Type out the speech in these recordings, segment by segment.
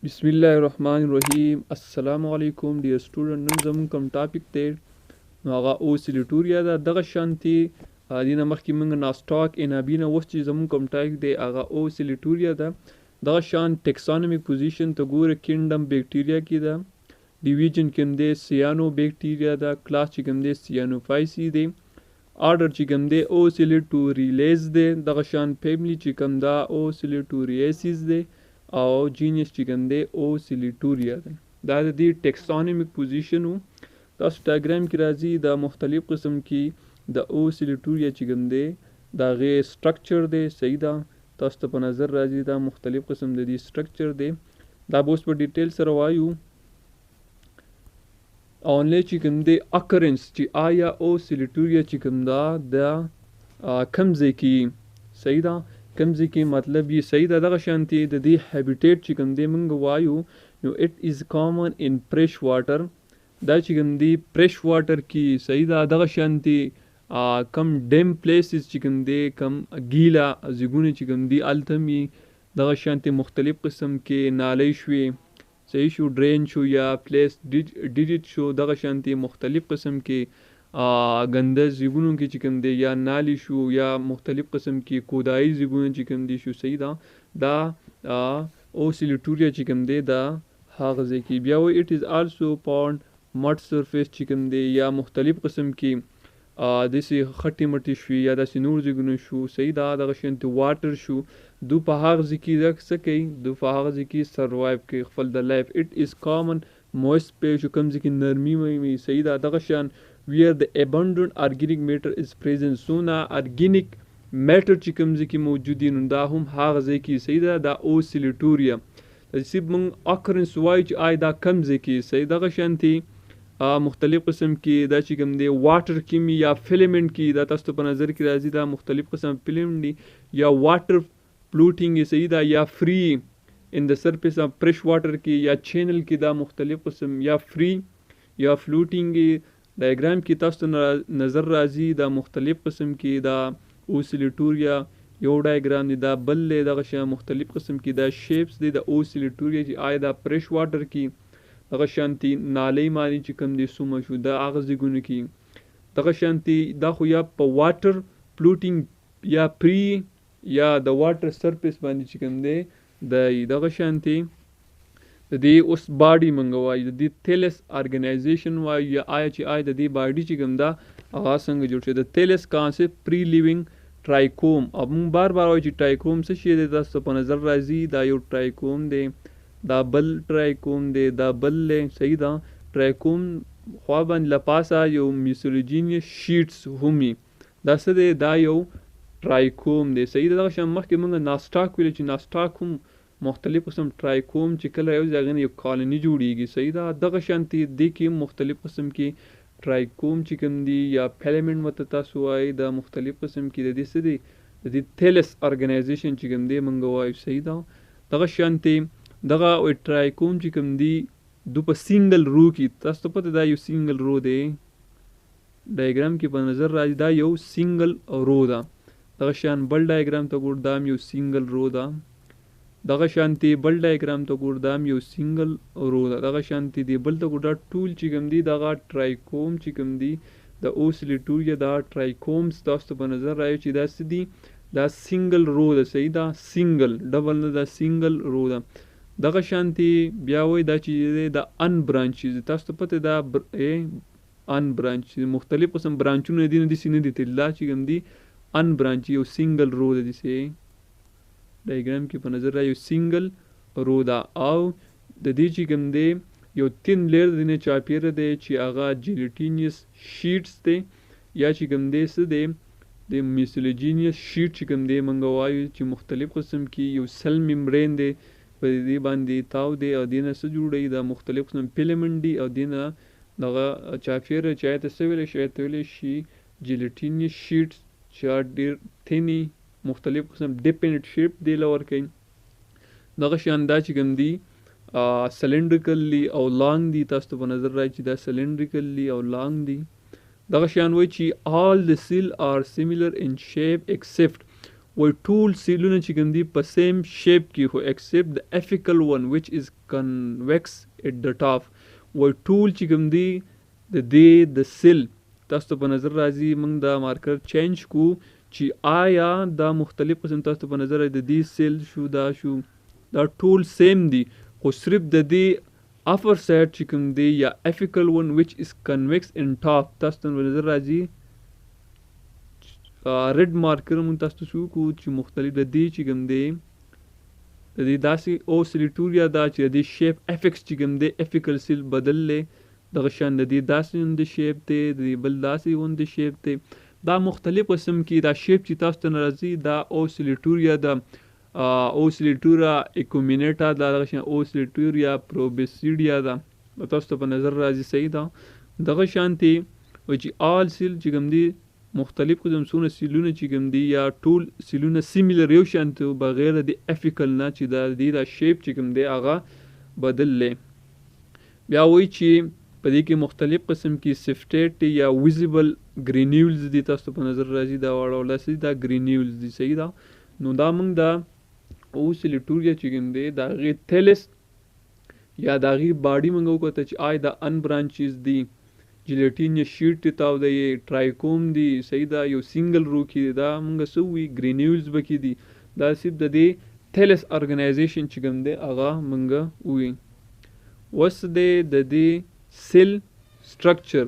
بسم الله الرحمن الرحیم. السلام علیکم ډیر سټوډنټ. نن زموږ کوم ټاپک دی نو هغه اوسیلیټوریا ده. دغه شانتي دینه مخکې موږ ناسټاک انابینه اوس چې زموږ کوم ټاپک دی هغه اوسیلیټوریا ده. دغه شان ټیکسانومیک پوزیشن ته ګوره کینډم بیکټیریا کې ده، ډیویژن کوم دی سیانو بیکټیریا ده، کلاس چې کوم دی سیانوفایسی دی، آرډر چې کوم دی اوسیلیټوریلیز دی، دغه شان فیملی چې کوم دا اوسیلیټوریسیس دی او جینیس چې کوم دی اوسیلیټوریا ده. دا د دې ټیکسانومیک پوزیشن و. تاسو ډایګرام کې راځي دا مختلف قسم کې د اوسیلیټوریا چې کوم دی د هغې سټرکچر دی. صحیح ده، تاسو ته په نظر راځي دا مختلف قسم د دې سټرکچر دی. دا به اوس په ډیټیل سره وایو. اونلی چې کوم دی اکرنس چې آیا اوسیلیټوریا چې کوم دا د کوم ځای کې، صحیح ده، کوم ځای کې مطلب یې صحیح ده. دغه شانتي د دې هیبیټیټ چې کوم دی موږ وایو نو اټ از کامن ان فرش واټر. دا چې کوم دی فرش واټر کې، صحیح ده. دغه شانتي کم ډیم پلیسز چې کوم دی کم ګیله ځایونه چې کوم دی هلته مې دغه شانتي مختلف قسم کې نالۍ شوې، صحیح شو، ډرین شو یا پلیس ډیډیټ شو، دغه شانتي مختلف قسم کې ګنده ځایونو کې چې کوم دی یا نالی شو یا مختلف قسم کې کودایي ځایونه چې کوم دی شو، صحیح ده. دا اوسیلیټوریا چې کوم دی دا هغه ځای کې. بیا وایي اټ از آلسو پاونډ مډ سرفیس چې کوم دی یا مختلف قسم کې داسې خټې مټې شوي یا داسې نور ځایونه شو، صحیح ده. دغه شانتي واټر شو، دو په هغه ځای کې څه کوي، دو په هغه ځای کې سروایو کوي خپل د لایف. اټ از کامن مویسټ پیش شو، کوم ځای کې نرمي وي، صحیح ده. دغه شان where the abundant organic matter is present. سونه ارګینیک میټر چې کوم ځای کې موجود دي نو دا هم هغه ځای کې، صحیح ده. دا اوسیلیټوریا چې موږ اکرنس وایو چې آی دا کوم ځای کې، صحیح. دغه شانتي مختلف قسم کې دا چې کوم دی واټر کې مې یا فیلمنټ کې، دا تاسو ته په نظر کې راځي دا مختلف قسم فیلمنټ دي یا واټر فلوټینګ، صحیح ده، یا فری ان د سرفیس اف فرش واټر کې یا چینل کې دا مختلف قسم یا فری یا فلوټینګ. ډایګرام کې تاسو ته نظر راځي دا مختلف قسم کې دا اوسیلیټوریا یو ډایګرام دی، دا بل دی. دغه شان مختلف قسم کې دا شیپس دی د اوسیلیټوریا چې آیا دا فرش واټر کې دغه شانتي نالۍ مانی چې کوم دی سومه شو دا هغه ځایونه کې. دغه شانتي دا خو یا په واټر فلوټینګ یا پری یا د واټر سرفیس باندې چې کوم دی دغه شانتي د دې اوس باډي منګه وایي، د دې تھیلس ارګنایزیشن وایي یا آیا چې آیا د دې باډي چې کوم دا هغه څنګه جوړ شي. د تھیلس کانسپټ پری لیوینګ ټرایکوم. او موږ بار بار وایو چې ټرایکوم څه شی دی، تاسو په نظر راځي دا یو ټرایکوم دی، دا بل ټرایکوم دی، دا بل دی، صحیح ده. ټرایکوم خوا باندې له پاسه یو میسولیجینیس شیټس همي، دا څه دی، دا یو ټرایکوم دی، صحیح ده. دغه شان مخکې موږ ناسټاک ویل چې ناسټاک هم مختلف قسم ټرایکوم چې کله یو ځای غني یو کالوني جوړیږي، صحیح ده. دغه شانتي دې کې مختلف قسم کې ټرایکوم چې کوم دی یا فیلمنټ مته تاسو وایي دا مختلف قسم کې د دې څه دی د دې تھیلس ارګنایزیشن چې کوم دی موږ وایو، صحیح ده. دغه شانتي دغه ټرایکوم چې کوم دی دو په سینګل رو کې، تاسو ته پته دا یو سینګل رو دی، ډایګرام کې په نظر راځي دا یو سینګل رو ده. دغه شان بل ډایګرام ته ګور دا یو سینګل رو ده. دغه شانتي بل ډایګرام ته ګور دا یو سینګل رو ده. دغه شانتي دی بل ته ګور دا ټول چې کوم دی دغه ټرایکوم چې کوم دی د اوسیلیټوریا دا ټرایکومز تاسو ته په نظر راځي چې دا څه دي، دا سینګل رو ده، صحیح ده. سینګل ډبل نه، دا سینګل رو ده. دغه شانتي بیا وایي دا چې دا ان برانچز، تاسو ته پته دا ان برانچ مختلف قسم برانچونه دي، نه دي سینې دي تل دا چې کوم دی ان برانچ یو سینګل رو ده. دسه ډایګرام کې په نظر را یو سینګل رو ده. او د دې چې کوم دی یو تین لیر دی نه چاپیره دی چې هغه جیلیټینیس شیټس دی یا چې کوم دی څه دی د میسولیجینیس شیټ چې کوم دی موږ وایو چې مختلف قسم کې یو سل ممبرین دی په دې باندې تاو دی او دینه څه جوړوي دا مختلف قسم فیلمنټ دی او دینه دغه چاپیره چې ته څه ویلی شي، ته ویلی شي جیلیټینیس شیټس چې ډېر تھینی مختلف قسم ډیپینډ شیپ دی لور کوي. دغه شان دا چې کوم دی سلینډریکلی او لانګ دی، تاسو ته په نظر راځي چې دا سلینډریکلی او لانګ دی. دغه شان وایي چې all the cell are similar in shape except وای ټول سیلونه چې کوم دي په سیم شیپ کې خو ایکسپټ د اپیکل ون وچ از کنویکس ایٹ د ټاپ. وای ټول چې کوم دي د دې د سیل تاسو ته په نظر راځي. موږ دا مارکر چینج کو چې آیا دا مختلف قسم تاسو ته په نظر راځي د دې سیل شو دا شو دا ټول سیم دي خو صرف د دې upper side چې کوم دی یا apical one which is convex in top تاسو ته په نظر راځي. ریډ مارکر مون تاسو ته شو کو چې مختلف د دې چې کوم دی د دې داسې اوسیلیټوریا دا چې د دې شیپ افیکس چې کوم دی اپیکل سیل بدل لې دغه شان د دې داسې اون د شیپ دی د دې بل داسې اون د شیپ دی. دا مختلف قسم کې دا شیپ چې تاسو ته راځي دا اوسیلیټوریا د اوسیلیټورا اکومینیټا دا دغه شان اوسیلیټوریا پروبیسیډیا دا تاسو ته په نظر راځي. صحیح ده دغه شانتي و چې آل سیل چې کوم دي مختلف قسم سونه سیلونه چې کوم دي یا ټول سیلونه سیمیلر یو شانتي بغیر د اپیکل نه چې دا د شیپ چې کوم دی هغه بدل لې. بیا وایي چې په دې کې مختلف قسم کې سفټیټ یا ویزیبل ګرینیولز دي تاسو ته په نظر راځي دا واړه ولاسي دا ګرینیولز دي. صحیح ده نو دا موږ دا اوسیلیټوریا چې کوم دی د هغې تھیلس یا د هغې باډي موږ وکته چې آی دا ان برانچز دي جیلیټین یا شیټ ته تاوده یې ټرایکوم دي. صحیح ده یو سنګل رو کې دا موږ څه وي ګرینیولز به کې دي دا صرف د دې تھیلس ارګنایزیشن چې کوم دی هغه موږ وي. اوس دی د دې سیل سټرکچر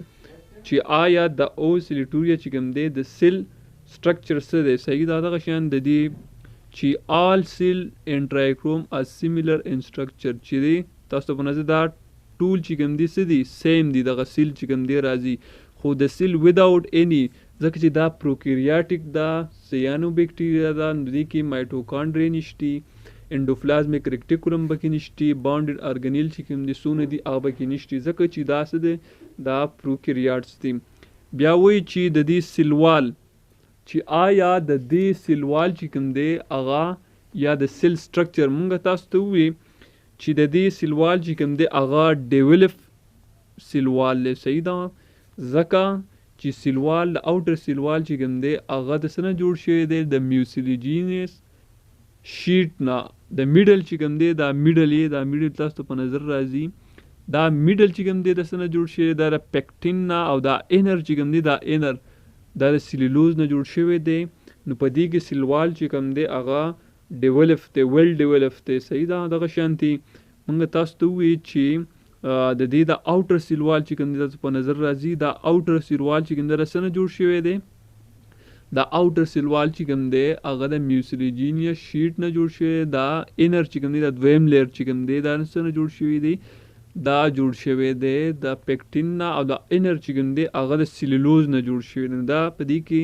چې آیا د اوسیلیټوریا چې کوم دی د سیل سټرکچر څه دی. صحیح ده دغه شان د دې چې all cell and trichome are similar in structure چې دی تاسو ته په نظر دا ټول چې کوم دي څه دي سیم دي دغه سیل چې کوم دی راځي خو د سیل without any ځکه چې دا پروکیریاټک دا سیانو بیکټیریا دا دې کې مایټوکانډریا نشتی انډوپلازمیک ریکټیکولم بکې نشتی باونډډ ارګنیل چې کوم دي سونه دي هغه بکې نشتی ځکه چې دا څه دی دا پروکیریاټس دي. بیا وایي چې د دې سیلوال چې آیا د دې سیلوال چې کوم دی هغه یا د سیل سټرکچر مونږ تاسو ته ووي چې د دې سیلوال چې کوم دی هغه ډیولپ سیلوال دی. صحیح ده ځکه چې سیلوال د اوټر سیلوال چې کوم دی هغه د څه نه جوړ شوی دی د میوسیلیجینس شیټ نه. د میډل چې کوم دی دا میډل یې دا میډل تاسو ته په نظر راځي دا میډل چې کوم دی د څه نه جوړ شوی دا د پیکټین نه او دا انر چې کوم دی دا انر دا د سیلولوز نه جوړ شوی دی. نو په دې کې سیلوال چې کوم دی هغه ډیولپ دی ویل ډیولپ دی. صحیح ده دغه شانتي موږ تاسو ته ووایي چې د دې د اوټر سیلوال چې کوم دی تاسو په نظر راځي دا اوټر سیلوال چې کوم دی د څه نه جوړ شوی دی دا اوټر سیلوال چې کوم دی هغه د میوسیلیجینیا شیټ نه جوړ شوی دا انر چې کوم دی د دویم لیر چې کوم دی دا څه نه جوړ شوی دی دا جوړ شوی دی د پیکټین نه او د انر چې کوم دی هغه د سیلولوز نه جوړ شوی دی. دا په دې کې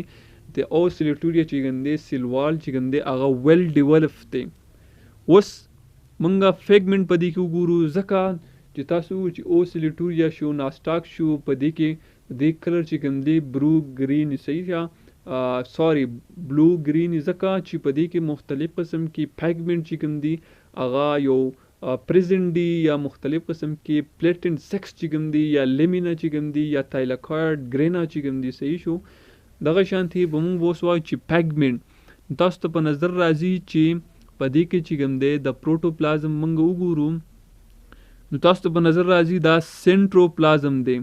د اوسیلیټوریا چې کوم دی سیلوال چې کوم دی هغه ویل ډیولپ دی. اوس موږ فیګمنټ په دې کې وګورو ځکه چې تاسو چې اوسیلیټوریا شو ناسټاک شو په دې کې د کلر چې کوم دی برو گرین صحیح سوري بلو گرین ځکه چې په دې کې مختلف قسم کې فیګمنټ چې کوم دی هغه یو پریزنٹ دی یا مختلف قسم کې پلیټنٹ سیکس چې کوم دی یا لیمینا چې کوم دی یا تایلاکارډ ګرینا چې کوم دی. صحیح شو دغه شانتي به موږ اوس وایو چې پیګمنټ تاسو ته په نظر راځي چې په دې کې چې کوم دی د پروټوپلازم موږ وګورو نو تاسو ته په نظر راځي دا سینټروپلازم دی.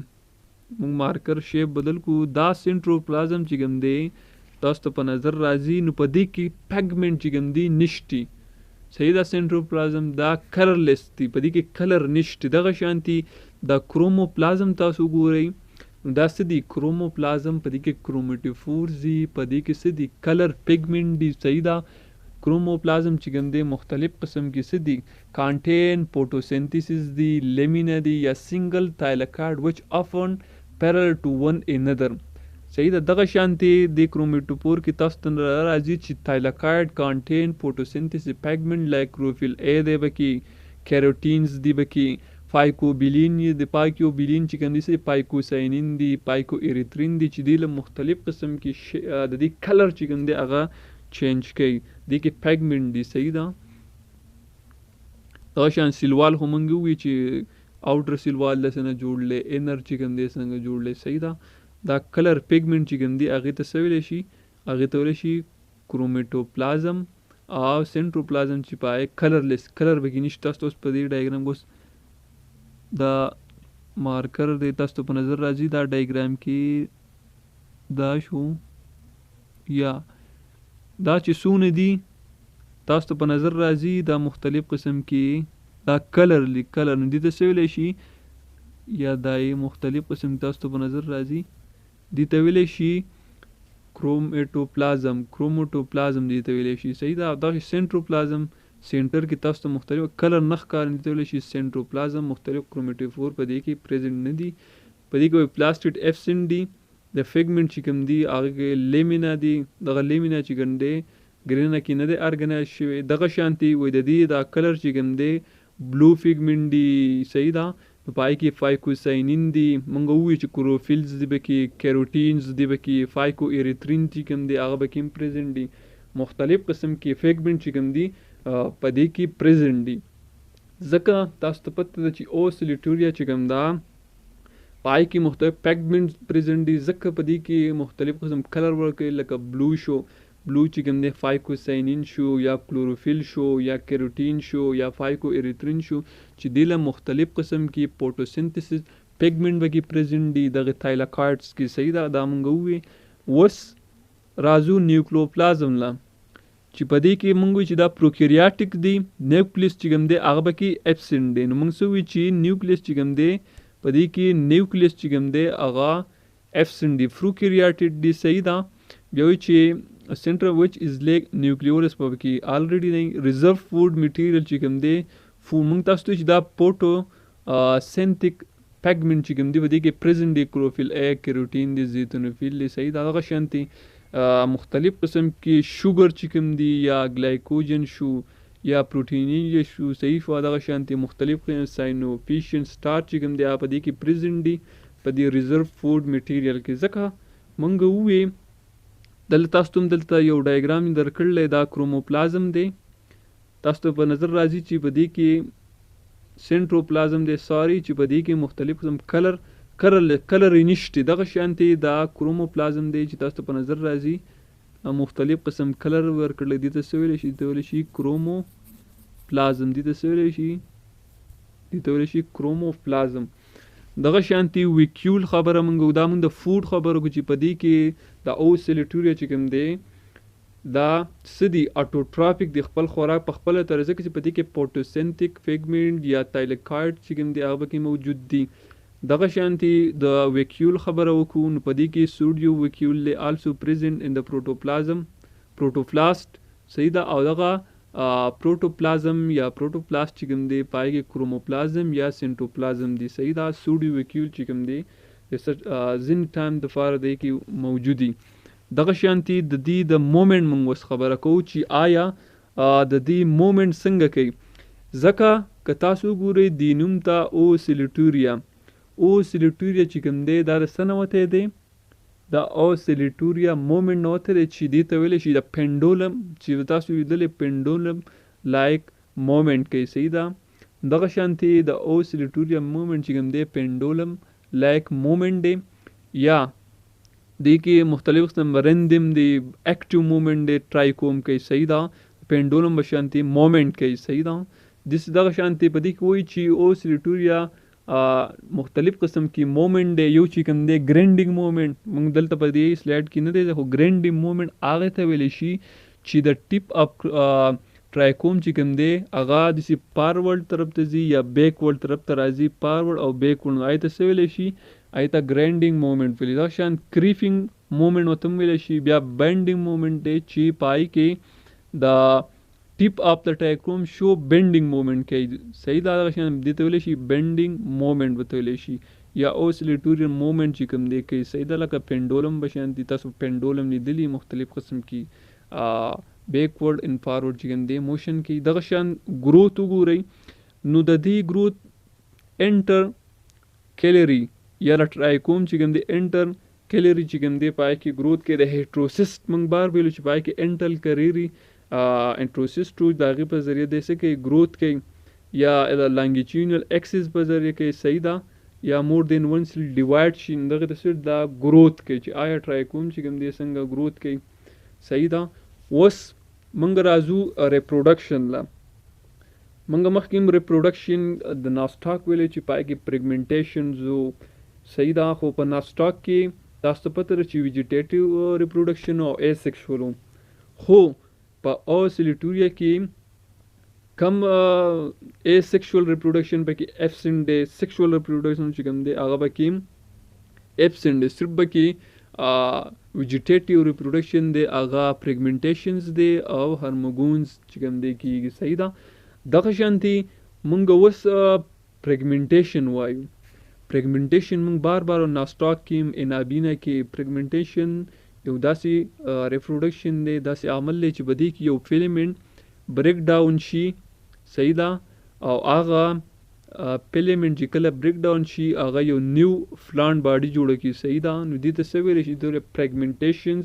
موږ مارکر شیپ بدل کو دا سینټروپلازم چې کوم دی تاسو ته په نظر راځي نو په دې کې پیګمنټ چې کوم دی نشتی. صحیح ده سینټروپلازم دا کلرلیس دی په دې کې کلر نشته. دغه شانتي د کروموپلازم تاسو ګورئ دا څه دي کروموپلازم په دې کې کرومټوفورز دي په دې کې څه دي کلر پیګمنټ دي. صحیح ده کروموپلازم چې کوم دی مختلف قسم کې څه دي کانټین فوټوسنتھیسس دي لیمینا دي یا سنگل تایلاکارډ وچ افن پیرل ټو ون انذر. صحیح ده دغه شانتي د کرومټوفور کې تاسو ته راځي چې تایلاکارډ کانټین فوټوسنتھیسس پیګمنټ لایک کلوروفیل ا دی بکی کیروټینز دی بکی فایکوبیلین دی پایکوبیلین چې کوم دی پایکوساینین دی پایکو ایریترین دی چې دی له مختلف قسم کې د دې کلر چې کوم دی هغه چینج کوي دی کې پیګمنټ دی. صحیح ده دغه شان سیلوال هم موږ وی چې اوټر سیلوال له څه نه جوړلې انر چې کوم دی څنګه جوړلې. صحیح ده دا کلر پیګمنټ چې کوم دی هغې ته څه ویلی شي هغې ته ویلی شي کرومیټوپلازم او سنټروپلازم چې پای کلرلیس کلر به کې نشته. تاسو اوس په دې ډایګرام اوس دا مارکر دی تاسو په نظر راځي دا ډایګرام کې دا شو یا دا چې څونه دي تاسو په نظر راځي دا مختلف قسم کې دا کلر نو دي ته څه ویلی شي یا دا مختلف قسم تاسو په نظر راځي دي ته ویلی شي کروموټوپلازم دي ته ویلی شي. صحیح ده. دا سنټروپلازم سینټر کې تاسو ته مختلف کلر نه ښکاري دي ته ویلی شي سنټروپلازم. مختلف کرومیټوفور په دې کې پریزنټ نه دي. په دې کې پلاستیډ ابسنټ دي. د فیګمنټ چې کوم دي هغه کې لیمینا دي. دغه لیمینا چې کوم دی ګرینه کې نه دی ارګنایز شوی. دغه شانتي وایي د دې دا کلر چې کوم دی بلو فیګمنټ دي. صحیح ده. په پای کې فایکوساینین دي. موږ ووایو چې کلوروفیلز دي به کې کیروټینز دي به کې فایکو ایریترین چې کوم دی هغه به کې پریزنټ دي. مختلف قسم کې فیګمنټ چې کوم دي په دې کې پریزنټ دي. ځکه تاسو ته پته ده چې اوسیلیټوریا چې کوم ده پای کې مختلف پیګمنټ پریزنټ دي. ځکه په دې کې مختلف قسم کلر ورکوي لکه بلو شو بلو چې کوم دی فایکوساینین شو یا کلوروفیل شو یا کیروټین شو یا فایکو ایریترین شو چې دې له مختلف قسم کې فوټوسنتھسس پیګمنټ به کې پریزنټ دي دغه تایلاکایډز کې. صحیح ده. دا مونږ ووایو. اوس راځو نیوکلوپلازم له چې په دې کې مونږ وایو چې دا پروکیریاټک دی. نیوکلیس چې کوم دی هغه به کې ابسنټ دی. نو مونږ څه وایو چې نیوکلیس چې کوم دی په دې کې نیوکلیس چې کوم دی هغه ابسنټ دی پروکیریاټډ دی. صحیح ده. بیا وایو چې center which is like nucleolus په کې already دی. reserve food material چې کوم دی مونږ تاسو ته چې دا پوټو سینتیک پیګمنټ چې کوم دی په دې کې پریزنټ دی. کلوروفیل ا کیروټین دی زیتونوفیل دی. صحیح ده. دغه شانتي مختلف قسم کې شوګر چې کوم دی یا ګلایکوجن شو یا پروټینین شو. صحیح شو. دغه شانتي مختلف ساینوفیشن سٹارچ چې کوم دی په دې کې پریزنټ دی په دې ریزرو فود میټیریل کې. ځکه مونږ ووایو دلته تاسو ته دلته یو ډایګرام درکړلی دا کروموپلازم دی. تاسو ته په نظر راځي چې په دې کې سنټروپلازم دی ساري چې په دې کې مختلف قسم کلر یې نشته. دغه شانتي دا کروموپلازم دی چې تاسو ته په نظر راځي مختلف قسم کلر ورکړلی دي ته څه ویلی شي دي ته ویلی شي کروموپلازم دي ته څه ویلی شي دي ته ویلی شي کروموپلازم. دغه شانتي ویکیول خبره مونږ دا مونږ د فوډ خبره کو چې په دې کې دا اوسیلیټوریا چې کوم دی دا څه دي اټوټرافیک دی. خپل خوراک په خپله طرزه کې چې په دې کې فوټوسنتیک فیګمنټ یا تایلکایډ چې کوم دی هغه پکې موجود دي. دغه شانتي د ویکیول خبره وکړو نو په دې کې سوډیو ویکیول دی آلسو پریزنټ ان د پروټوپلاسټ. صحیح ده. او دغه پروټوپلازم یا پروټوپلاست چې کوم دی پای کې کروموپلازم یا سنټوپلازم دی. صحیح ده. سوډیو ویکیول چې کوم دی ځینې ټایم دپاره دی کې موجود دي. دغه شانتي د دې د مومنټ مونږ اوس خبره کوو چې آیا د دې مومنټ څنګه کوي. ځکه که تاسو ګورئ دې نوم ته اوسیلیټوریا چې کوم دی دا د څه نه وتی دی دا اوسیلیټوریا مومنټ نه وتی دی چې دې ته ویلی شي د پینډولم چې تاسو لیدلی پینډولم لایک مومنټ کوي. صحیح ده. دغه شانتي د اوسیلیټوریا مومنټ چې کوم دی پینډولم لایک مومنٹ دی یا دی کې مختلف قسم رندم دی ایکټیو مومنٹ دی ټرایکوم کوي. صحیح ده. پینډولم به شانتي مومنٹ کوي. صحیح ده. دغه شانتي په دې کې وایي چې اوسیلیټوریا مختلف قسم کې مومنٹ دی. یو چې کوم دی ګرینډینګ مومنٹ موږ دلته په دې سلایډ کې نه دی خو ګرینډینګ مومنٹ هغه ته ویلی شي چې د ټیپ اپ ټرایکوم چې کوم دی هغه داسې فارورډ طرف ته ځي یا بیکورډ طرف ته راځي. فارورډ او بیکورډ هغې ته څه ویلی شي هغې ته ګرینډینګ مومنټ ویلي. دغه شان کریپینګ مومنټ ورته هم ویلی شي. بیا بینډینګ مومنټ دی چې پای کې د ټیپ اف د ټرایکوم شو بینډینګ مومنټ کوي. صحیح ده. دغه شان دې ته ویلی شي بینډینګ مومنټ ورته ویلی شي یا اوسیلیټورین مومنټ چې کوم دی کوي. صحیح ده. لکه پینډولم به شانتي تاسو پینډولم لیدلي مختلف قسم کې بیکورډ ان فارورډ چې کوم دی موشن کوي. دغه شان ګروت وګورئ نو د دې ګروت انټر کیلري یا ټرایکوم چې کوم دی انټر کیلري چې کوم دی پای کې ګروت کې د هیټروسیسټ موږ بار ویلو چې پای کې انټل کریري انټروسیسټو د هغې په ذریعه دی څه کوي ګروت کوي یا د لانګیچینل ایکسس په ذریعه کوي. صحیح ده. یا مور دین ون سیل ډیوایډ شي دغه ته دا ګروت کوي چې آیا ټرایکوم چې کوم دی څنګه ګروت کوي. صحیح ده. اوس موږ راځو ریپروډکشن له. موږ مخکې هم ریپروډکشن د ناسټاک ویلې چې پای کې پریګمنټیشنز و، صحیح ده. خو په ناسټاک کې تاسو ته پته ده چې ویجیټیټیو ریپروډکشن او اے سیکشوال و. خو په اوسیلیټوریا کې کم اے سیکشوال ریپروډکشن پکې ایبسنټ دی، سیکشوال ریپروډکشن چې کوم دی هغه پکې ایبسنټ دی. صرف پکې ویجیټیټیو ریپروډکشن دی هغه پریګمنټیشنز دی او هرموګونز چې کوم دی کېږي، صحیح ده. دغه شانتي مونږ اوس پریګمنټیشن وایو. پریګمنټیشن مونږ بار بار ناسټاک کې انابینا کې پریګمنټیشن یو داسې ریپروډکشن دی، داسې عمل دی چې بدی کې یو فیلمنټ بریک ډاون شي، صحیح ده. او هغه فیلمنټ چې کله بریک ډاون شي هغه یو نیو فلانټ باډي جوړه کړي، صحیح ده. نو دې ته څه ویلی شي؟ د پریګمنټیشنز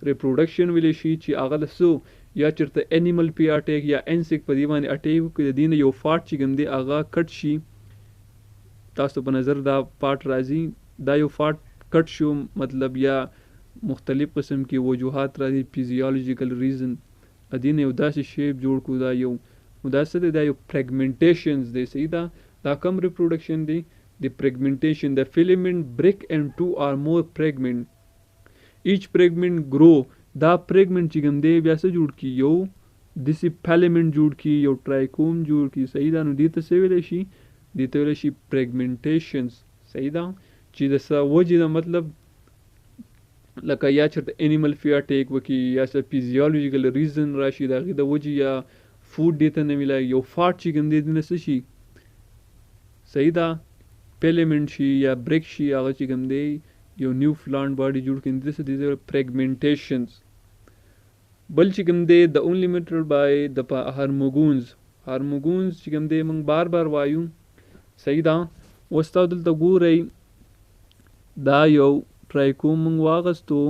ریپروډکشن ویلی شي چې هغه د څو یا چېرته انیمل پې اټیک یا انسیک په دې باندې اټیک وکړي، د دې نه یو پارټ چې کوم دی هغه کټ شي. تاسو په نظر دا پارټ راځي، دا یو پارټ کټ شو، مطلب یا مختلف قسم کې وجوهات راځي، فیزیولوژیکل ریزن، د دې نه یو داسې شیپ جوړ کړو. دا یو دا څه دی؟ دا یو پریګمنټیشنز دی، صحیح ده. دا کم ریپروډکشن دی؟ د پریګمنټیشن. د فیلمنٹ بریک اینڈ ټو آر مور پریګمنٹ، ایچ پریګمنٹ گرو. دا پریګمنٹ چې کوم دی بیا څه جوړ کړي؟ یو داسې فیلمنٹ جوړ کړي، یو ټرایکوم جوړ کړي، صحیح ده. نو دې ته څه ویلی شي؟ دې ته ویلی شي پریګمنټیشنز، صحیح ده. چې د څه وجې ده، مطلب لکه یا چېرته انیمل فی اټیک وکړي یا څه فیزیولوژیکل ریزن راشي د هغې د وجې، یا فوډ دې ته نه میلاوي، یو فاټ چې کوم دی دې نه څه شي، صحیح ده، فیلمنٹ شي یا بریک شي، هغه چې کوم دی یو نیو فلانټ باډي جوړ کړي، دې څه دی؟ پریګمنټیشنز. بل چې کوم دی د اونلی میټر بای د هرموګونز. هرموګونز چې کوم دی موږ بار بار وایو، صحیح ده. اوس تاسو دلته ګورئ دا یو ټرایکوم موږ واغستو،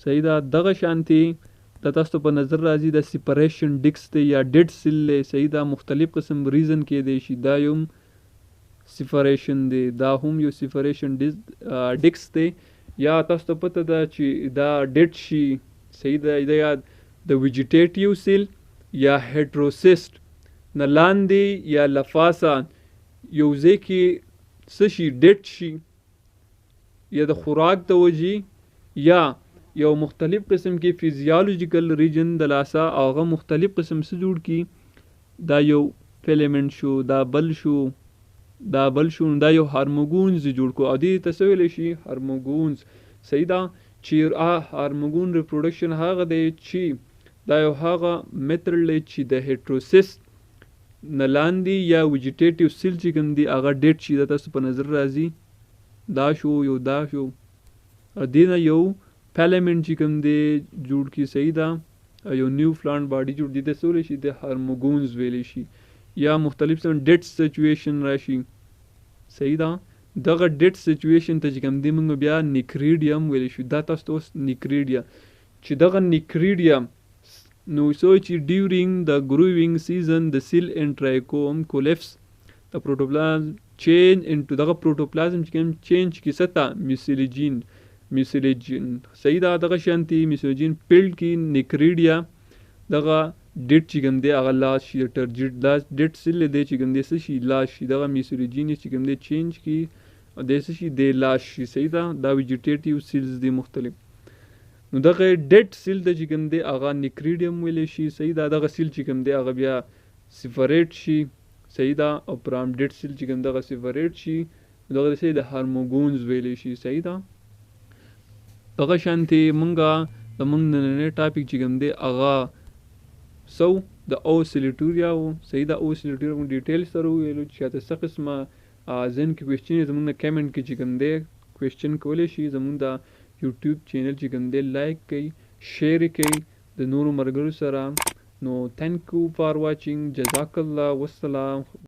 صحیح ده. دغه شانتي د تاسو په نظر راځي د سپریشن ډکس دی یا ډیډ سیل دی، صحیح ده. مختلف قسم ریزن کې دی شي، دا یو سپریشن دی، دا هم یو سپریشن ډکس دی. یا تاسو ته پته ده چې دا ډیډ شي، صحیح ده. دا یا د ویجیټیټیو سیل یا هیټروسیسټ نه لاندې یا لفاسا یو ځای کې څه شي؟ ډیډ شي، یا د خوراک د وجې یا یو مختلف قسم کې فیزیولوژیکل ریجن د لاسه هغه مختلف قسم څه جوړ کړي، دا یو فیلمنٹ شو، دا بل شو، دا بل شو، دا یو هرموګونز جوړ کړو، او دې ته څه ویلی شي؟ هرموګونز، صحیح ده. چې هرموګون ریپروډکشن هغه دی چې دا یو هغه میتھډ دی چې د هیټروسیس نه لاندې یا ویجیټیټیو سیل چې کوم دی هغه ډیډ شي. دا تاسو په نظر راځي، دا شو، یو دا شو، دې نه یو فیلمنٹ چې کوم دی جوړ کړي، صحیح ده، یو نیو فلانټ باډي جوړ. دې ته څه ویلی شي؟ د هرموګونز ویلی شي. یا مختلف ډیډ سچویشن راشي، صحیح ده. دغه ډیډ سچویشن ته چې کوم دی موږ بیا نیکریډیم ویلی شو. دا تاسو ته اوس نیکریډیا چې دغه نیکریډیا نو څه چې ډیورینګ د ګروینګ سیزن د سیل اینډ ټرایکوم کولیپس د پروټوپلازم چینج انټو، دغه پروټوپلازم چې کوم چینج کی ستا میوسیلوجین، صحیح ده. دغه شانتي میوسیلوجین پیلډ کی نیکریډیا دغه ډیټ چې کوم دی هغه لاس شي، ټرجیټ لاس ډیټ سیل دی چې کوم دی څه شي؟ لاس شي. دغه میوسیلوجین چې کوم دی چینج کی او دی څه شي؟ دی لاس شي، صحیح ده. دا ویجیټیټیو سیلز دی مختلف. نو دغه ډیډ سیل د چې کوم دی هغه نیکریډیم ویلی شي، صحیح ده. دغه سیل چې کوم دی هغه بیا سیپریټ شي، صحیح ده. او پرام ډیډ سیل چې کوم دغه سیپریټ شي، دغه څه د هرموګونز ویلی شي، صحیح ده. دغه شانتي مونږه د مونږ نننی ټاپک چې کوم دی هغه سو د اوسیلیټوریا و، صحیح ده. اوسیلیټوریا مونږ ډیټیل سره وویلو چې شاته څه قسمه ذهن کې کوېسچن زمونږ نه کمنټ کې چې کوم دی کوېسچن کولی شي. زمونږ د یوټیوب چینل چې کوم دی لایک کوي، شیر کوي د نورو ملګرو سره. نو تھینک یو فار واچینګ، جزاک الله، والسلام.